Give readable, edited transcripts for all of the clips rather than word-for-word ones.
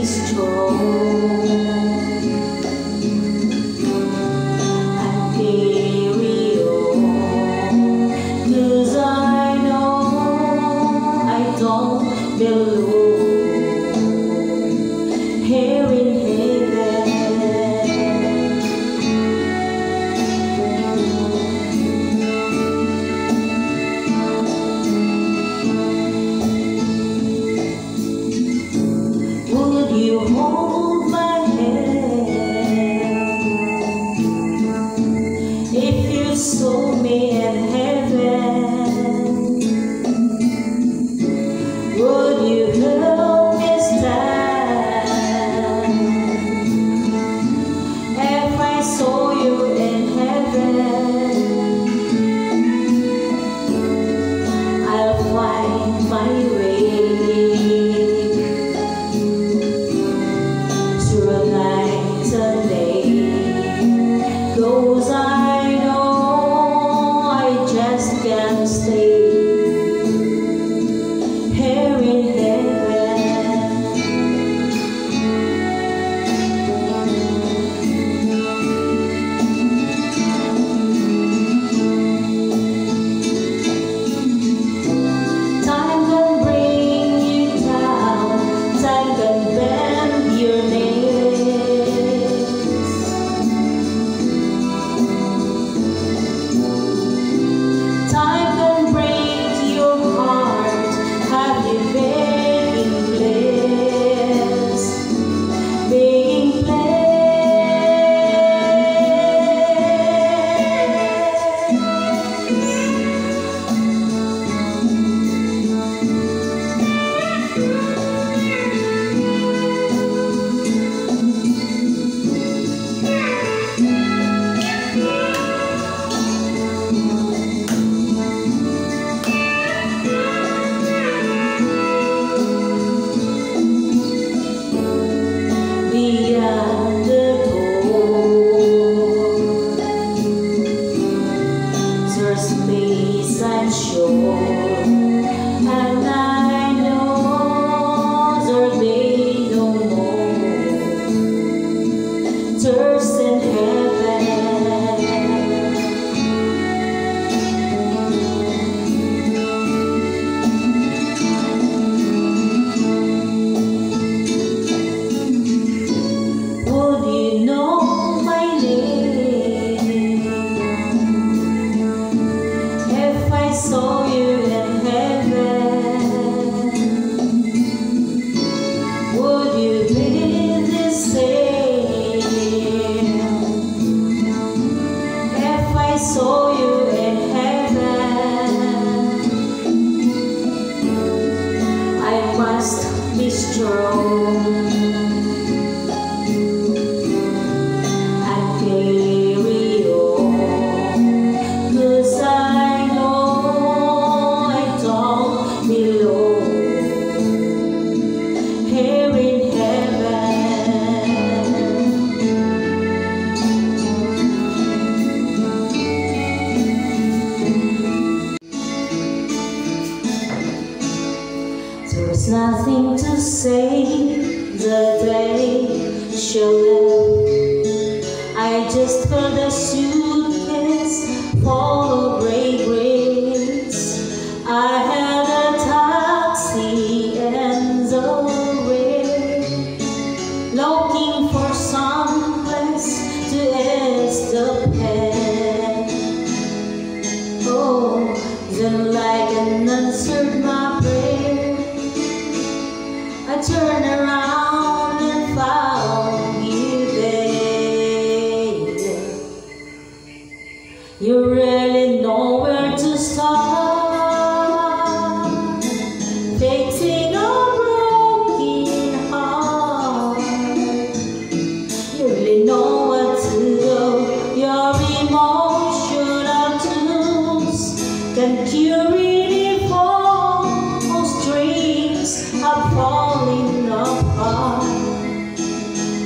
strong and carry on, 'cause I know I don't belong here in heaven. Would you hold my hand if you saw me in heaven? Would you help me stand if I saw you in heaven? I'll find my way through a night and day, 'cause I know I just can't stay here in heaven. Time can bring you down, time can bend your knees. Time can break your heart, have you begging bliss, begging bliss. Beyond the door, there's peace and shore, and I know there'll be no more thirst in heaven. Would you know my name if I saw you in heaven? Would you be the same if I saw you in heaven? I must be strong and carry on, 'cause I know I don't belong here in heaven. There's nothing to say the day she left. I just felt a suitcase full of fragrance. I had a taxi and the rain, looking for some place to ease the pain. Oh, then like an answered my prayer, I turned around and found you there. You really know where to start, fixing a broken heart. You really know what to do. Your emotional tools can cure any fall strings are falling apart,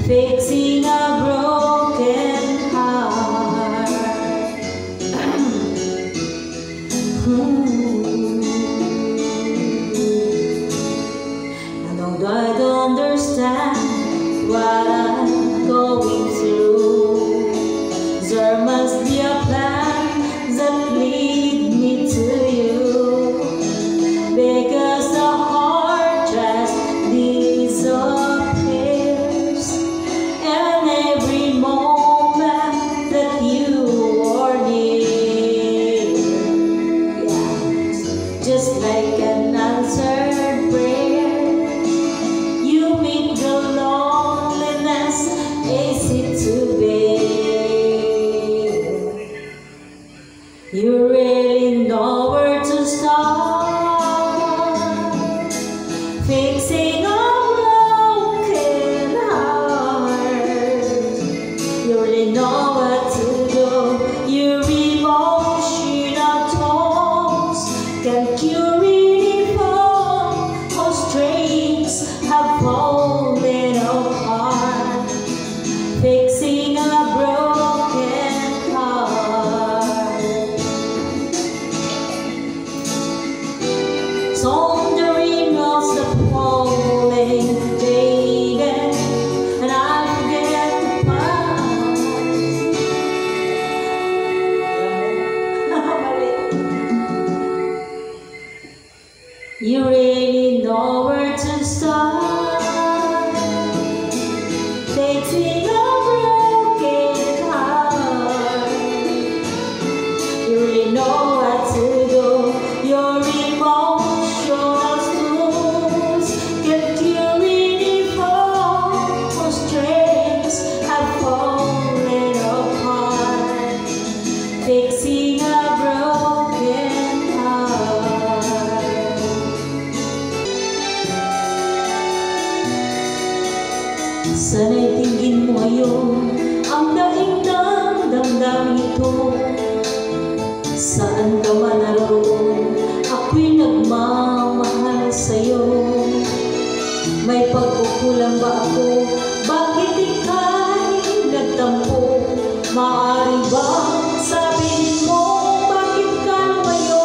fixing a broken heart. I know I don't understand what I'm going through. There must be a plan that leads me to you, because the heart just disappears, and every moment that you are near, yeah, just like an answered prayer. You make the loneliness easy to bear. You really know where to start, fixing a broken heart. You really know what to do. Your emotional tones can cure any form of strings have fallen apart, fixing a broken heart. Soldering of the falling faded, and I forget the past. You really know where to start, fixing a broken heart. You really know what to do. Your emotional tools can cure any form of strings have fallen apart, fixing a broken heart. Sana'y tingin mo ngayon ang daing ng damdamin ito. Saan ka man naroon, ako'y nagmamahal sa'yo. May pagkukulang ba ako? Bakit ika'y nagtampo? Maaari ba sabihin mo bakit ka lumayo?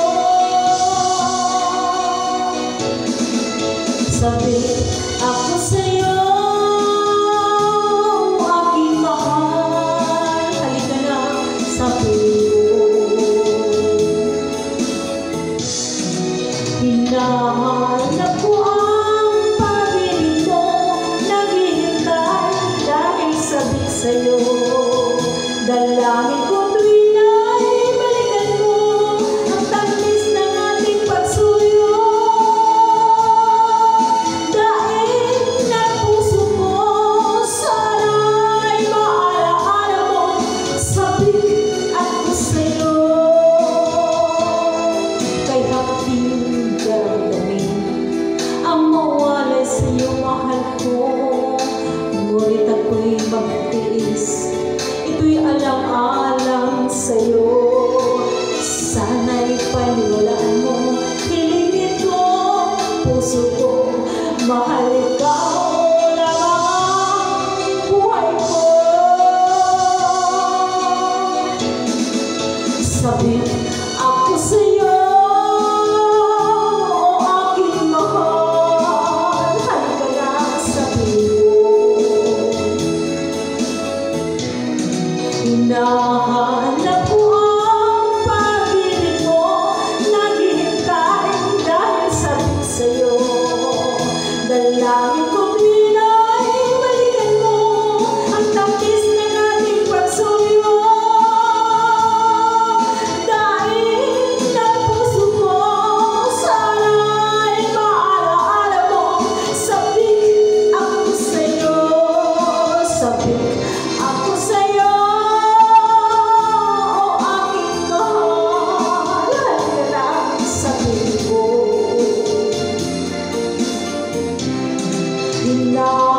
Sabi ako sa'yo, hinahanap ko ang pag-ibig mo, naghihintay dahil sabik sa'yo. Dalangin ko tuwing ay balikan mo ang tamis ng ating pagsuyo. Dahil ng puso ko, sana'y maalaala mo, sabik ako sa'yo. Kay hapting damdamin ang mawalay sa iyong mahal ko, ngunit ako'y magtiis, ito'y alang-alang sa iyo. Sana'y paniwalaan mo, hiling nito puso ko, mahal ikaw lamang buhay ko. Sabi ako sa'yo, hinahanap ko ang pag-ibig mo, naghihintay dahil sabik sa'yo. Dalangin ko din ay balikan mo ang tamis ng ating pagsuyo. Dahil ng puso ko, sana'y maalaala mo, sabik ako sa'yo. Sabik ako sa'yo. No.